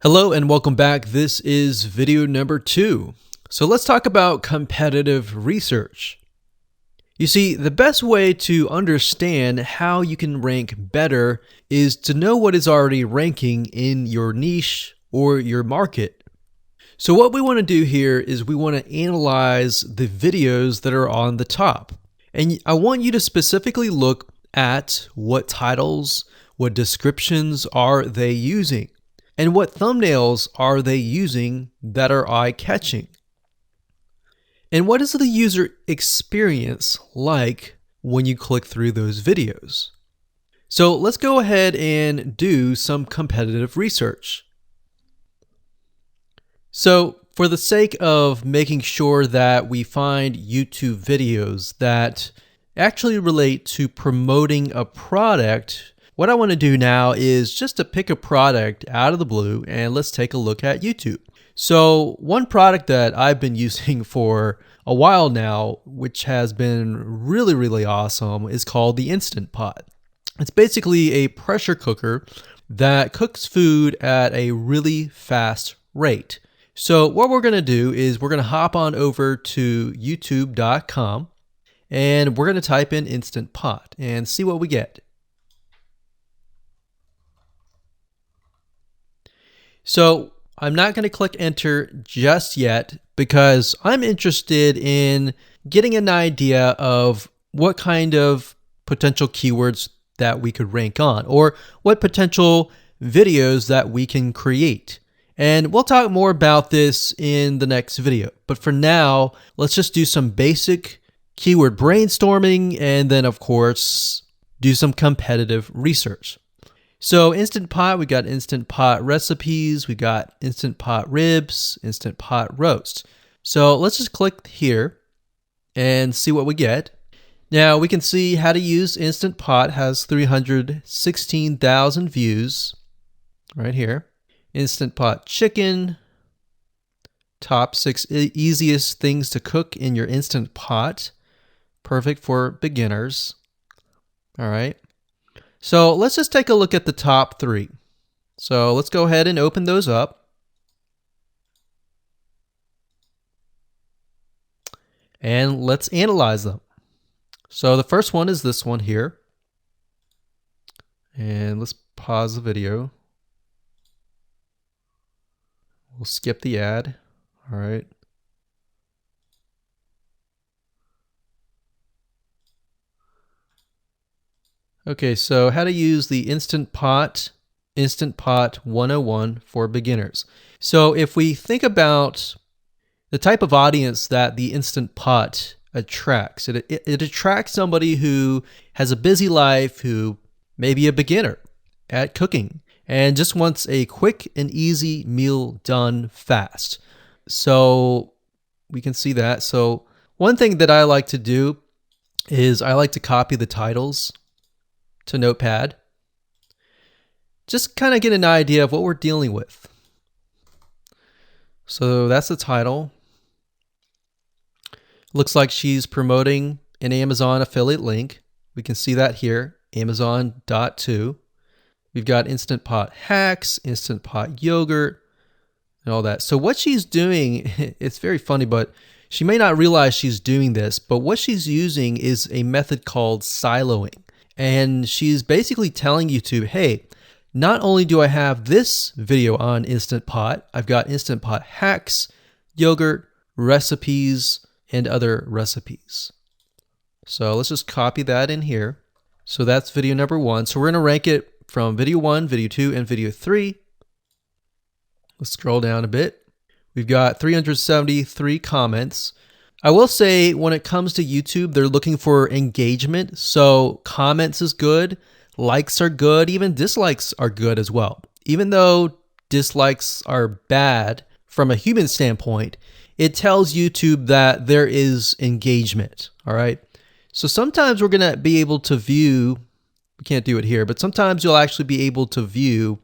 Hello and welcome back. This is video number 2. So let's talk about competitive research. You see, the best way to understand how you can rank better is to know what is already ranking in your niche or your market. So what we want to do here is we want to analyze the videos that are on the top. And I want you to specifically look at what titles, what descriptions are they using, and what thumbnails are they using that are eye-catching? And what is the user experience like when you click through those videos? So let's go ahead and do some competitive research. So for the sake of making sure that we find YouTube videos that actually relate to promoting a product, what I want to do now is just to pick a product out of the blue and let's take a look at YouTube. So one product that I've been using for a while now, which has been really awesome, is called the Instant Pot. It's basically a pressure cooker that cooks food at a really fast rate. So what we're going to do is we're going to hop on over to youtube.com and we're going to type in Instant Pot and see what we get. So I'm not going to click enter just yet because I'm interested in getting an idea of what kind of potential keywords that we could rank on or what potential videos that we can create. And we'll talk more about this in the next video. But for now, let's just do some basic keyword brainstorming and then of course do some competitive research. So Instant Pot, we got Instant Pot recipes, we got Instant Pot ribs, Instant Pot roast. So let's just click here and see what we get. Now we can see how to use Instant Pot has 316,000 views right here. Instant Pot chicken, top 6 easiest things to cook in your Instant Pot. Perfect for beginners. All right. So let's just take a look at the top 3. So let's go ahead and open those up. And let's analyze them. So the first one is this one here. And let's pause the video. We'll skip the ad. All right. Okay, so how to use the Instant Pot 101 for beginners. So if we think about the type of audience that the Instant Pot attracts, it attracts somebody who has a busy life, who may be a beginner at cooking and just wants a quick and easy meal done fast. So we can see that. So one thing that I like to do is I like to copy the titles to Notepad. Just kind of get an idea of what we're dealing with. So that's the title. Looks like she's promoting an Amazon affiliate link. We can see that here, Amazon.to. We've got Instant Pot hacks, Instant Pot yogurt, and all that. So what she's doing, it's very funny, but she may not realize she's doing this, but what she's using is a method called siloing. And she's basically telling YouTube, hey, not only do I have this video on Instant Pot, I've got Instant Pot hacks, yogurt, recipes, and other recipes. So let's just copy that in here. So that's video number 1. So we're going to rank it from video 1, video 2, and video 3. Let's scroll down a bit. We've got 373 comments. I will say when it comes to YouTube, they're looking for engagement. So comments is good, likes are good, even dislikes are good as well. Even though dislikes are bad from a human standpoint, it tells YouTube that there is engagement, all right? So sometimes we're going to be able to view, we can't do it here, but sometimes you'll actually be able to view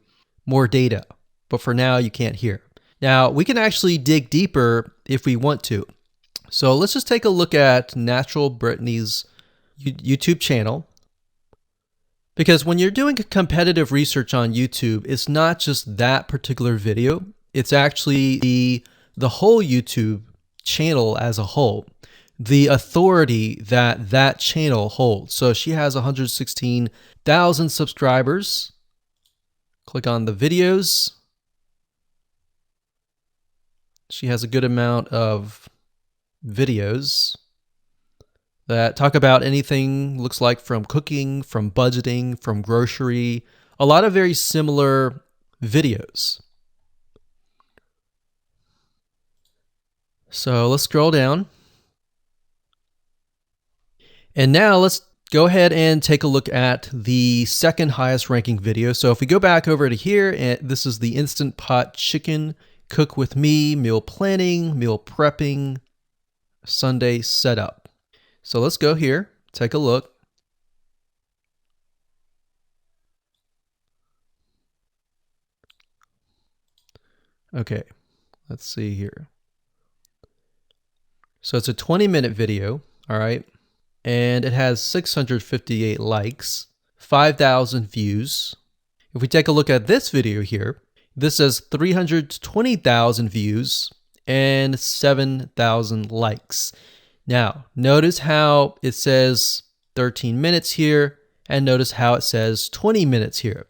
more data. But for now, you can't hear. Now, we can actually dig deeper if we want to. So let's just take a look at Natural Brittany's YouTube channel. Because when you're doing competitive research on YouTube, it's not just that particular video. It's actually the whole YouTube channel as a whole, the authority that that channel holds. So she has 116,000 subscribers. Click on the videos. She has a good amount of videos that talk about anything, looks like from cooking, from budgeting, from grocery, a lot of very similar videos. So let's scroll down. And now let's go ahead and take a look at the second highest ranking video. So if we go back over to here, and this is the Instant Pot Chicken Cook With Me, meal planning, meal prepping, Sunday setup. So let's go here, take a look. Okay, let's see here. So it's a 20-minute video, all right? And it has 658 likes, 5,000 views. If we take a look at this video here, this has 320,000 views and 7,000 likes. Now, notice how it says 13 minutes here, and notice how it says 20 minutes here.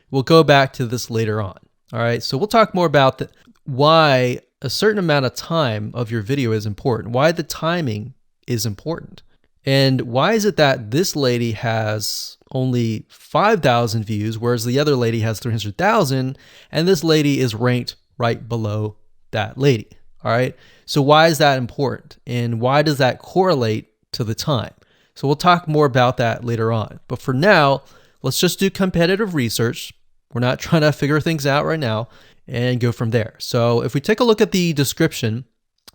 We'll go back to this later on. All right, so we'll talk more about why a certain amount of time of your video is important, why the timing is important. And why is it that this lady has only 5,000 views, whereas the other lady has 300,000, and this lady is ranked right below that lady? All right. So why is that important? And why does that correlate to the time? So we'll talk more about that later on. But for now, let's just do competitive research. We're not trying to figure things out right now and go from there. So if we take a look at the description,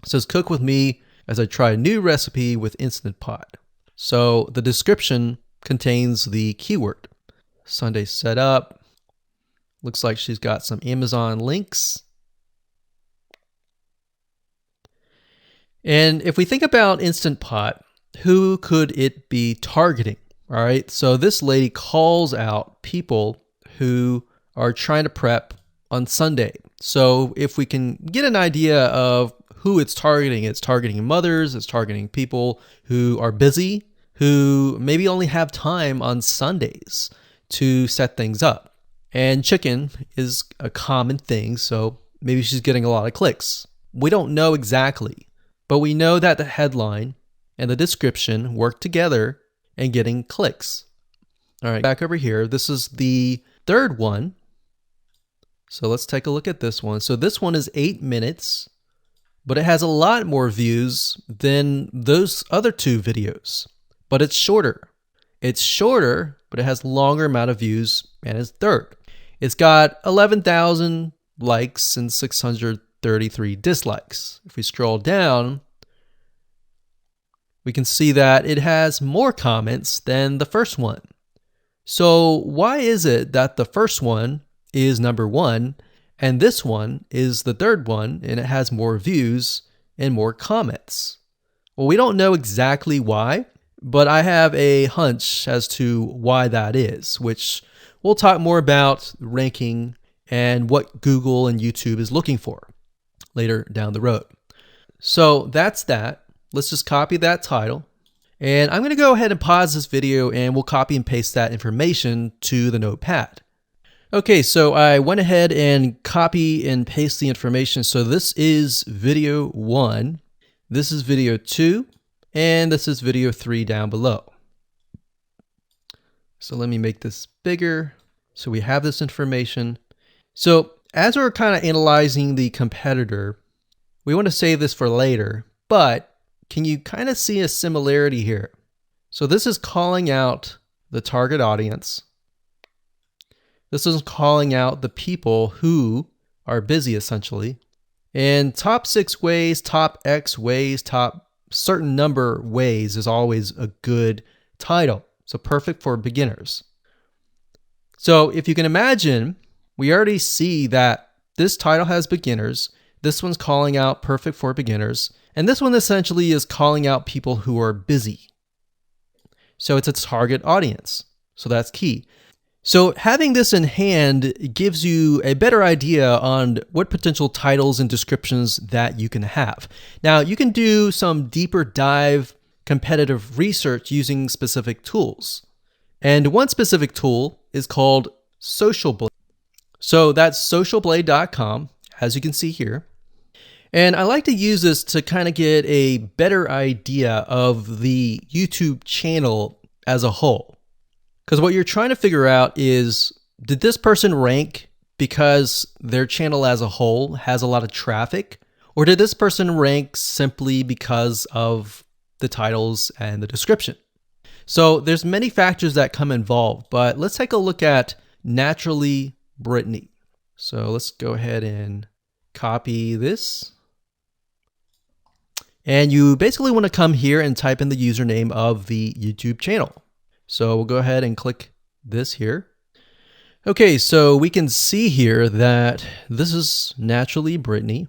it says cook with me as I try a new recipe with Instant Pot. So the description contains the keyword. Sunday setup. Looks like she's got some Amazon links. And if we think about Instant Pot, who could it be targeting? All right, so this lady calls out people who are trying to prep on Sunday. So if we can get an idea of who it's targeting mothers, it's targeting people who are busy, who maybe only have time on Sundays to set things up. And chicken is a common thing, so maybe she's getting a lot of clicks. We don't know exactly. But we know that the headline and the description work together in getting clicks. All right, back over here. This is the third one. So let's take a look at this one. So this one is 8 minutes, but it has a lot more views than those other two videos. But it's shorter. It's shorter, but it has longer amount of views and it's third. It's got 11,000 likes and 633 dislikes. If we scroll down, we can see that it has more comments than the first one. So why is it that the first one is number one and this one is the third one and it has more views and more comments? Well, we don't know exactly why, but I have a hunch as to why that is, which we'll talk more about ranking and what Google and YouTube is looking for later down the road. So that's that. Let's just copy that title. And I'm going to go ahead and pause this video and we'll copy and paste that information to the notepad. Okay, so I went ahead and copy and paste the information. So this is video 1, this is video 2, and this is video 3 down below. So let me make this bigger so we have this information. So as we're kind of analyzing the competitor, we want to save this for later, but can you kind of see a similarity here? So this is calling out the target audience. This is calling out the people who are busy essentially. And top 6 ways, top X ways, top certain number ways is always a good title. So perfect for beginners. So if you can imagine, we already see that this title has beginners. This one's calling out perfect for beginners. And this one essentially is calling out people who are busy. So it's a target audience. So that's key. So having this in hand gives you a better idea on what potential titles and descriptions that you can have. Now, you can do some deeper dive competitive research using specific tools. And one specific tool is called Social Blade. So that's socialblade.com, as you can see here. And I like to use this to kind of get a better idea of the YouTube channel as a whole. Because what you're trying to figure out is, did this person rank because their channel as a whole has a lot of traffic? Or did this person rank simply because of the titles and the description? So there's many factors that come involved, but let's take a look at Naturally Brittany. So let's go ahead and copy this. And you basically want to come here and type in the username of the YouTube channel. So we'll go ahead and click this here. Okay, so we can see here that this is Naturally Brittany,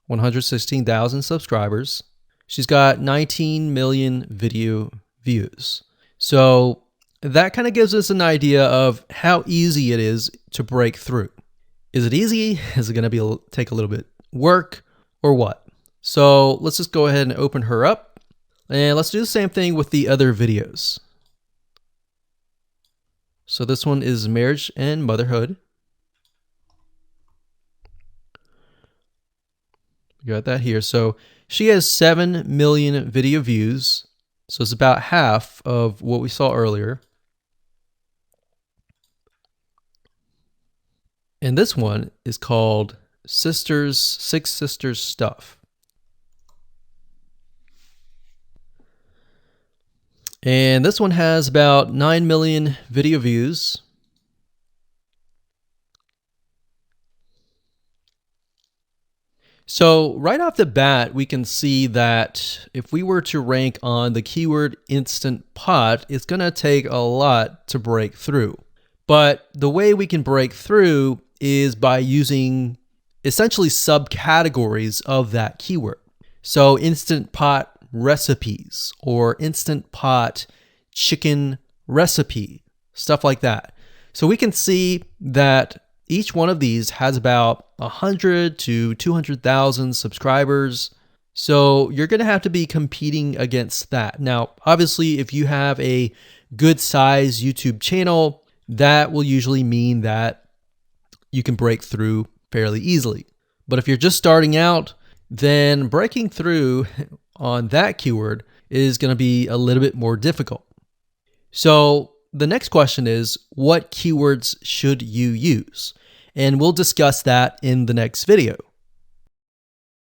116,000 subscribers. She's got 19 million video views. So that kind of gives us an idea of how easy it is to break through. Is it easy? Is it going to take a little bit work or what? So let's just go ahead and open her up, and let's do the same thing with the other videos. So this one is marriage and motherhood. We got that here. So she has 7 million video views. So it's about half of what we saw earlier. And this one is called Six Sisters Stuff. And this one has about 9 million video views. So right off the bat, we can see that if we were to rank on the keyword Instant Pot, it's going to take a lot to break through. But the way we can break through is by using essentially subcategories of that keyword. So Instant Pot recipes or Instant Pot chicken recipe, stuff like that. So we can see that each one of these has about 100 to 200,000 subscribers. So you're going to have to be competing against that. Now, obviously, if you have a good size YouTube channel, that will usually mean that you can break through fairly easily. But if you're just starting out, then breaking through on that keyword is going to be a little bit more difficult. So the next question is, what keywords should you use? And we'll discuss that in the next video.